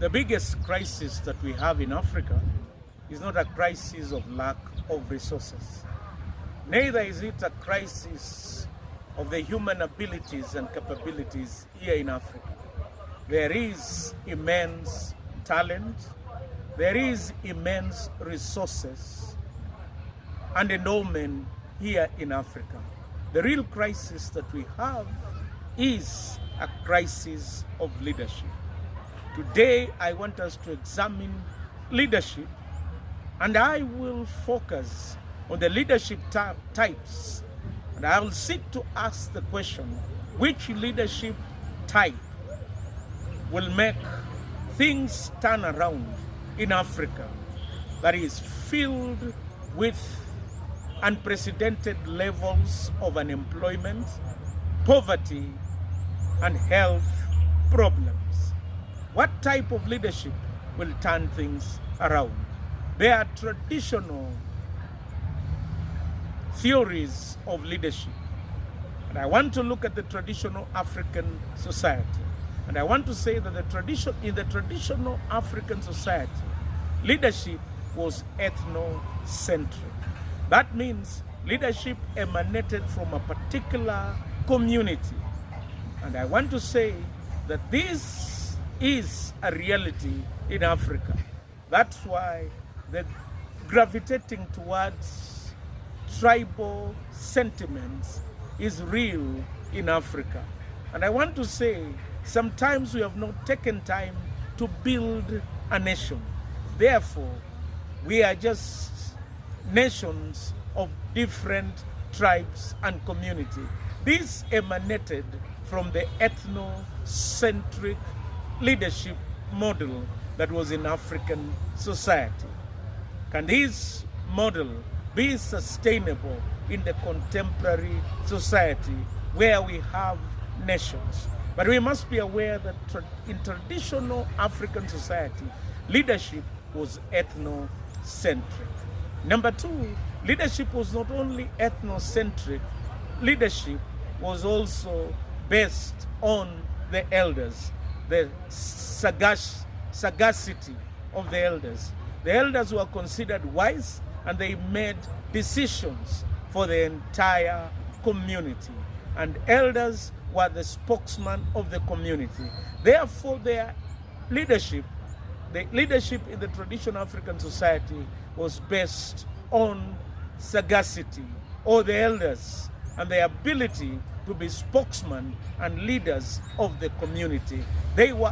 The biggest crisis that we have in Africa is not a crisis of lack of resources. Neither is it a crisis of the human abilities and capabilities here in Africa. There is immense talent, there is immense resources and endowment here in Africa. The real crisis that we have is a crisis of leadership. Today, I want us to examine leadership, and I will focus on the leadership types, and I will seek to ask the question, which leadership type will make things turn around in Africa that is filled with unprecedented levels of unemployment, poverty, and health problems. What type of leadership will turn things around? There are traditional theories of leadership. And I want to look at the traditional African society. And I want to say that in the traditional African society, leadership was ethnocentric. That means leadership emanated from a particular community. And I want to say that this is a reality in Africa. That's why the gravitating towards tribal sentiments is real in Africa. And I want to say, sometimes we have not taken time to build a nation. Therefore, we are just nations of different tribes and communities. This emanated from the ethnocentric leadership model that was in African society. Can this model be sustainable in the contemporary society where we have nations? But we must be aware that in traditional African society, leadership was ethnocentric. Number two, leadership was not only ethnocentric, leadership was also based on the elders, the sagacity of the elders. The elders were considered wise, and they made decisions for the entire community. And elders were the spokesman of the community. Therefore, their leadership, the leadership in the traditional African society was based on sagacity, or the elders, and the ability to be spokesmen and leaders of the community. They were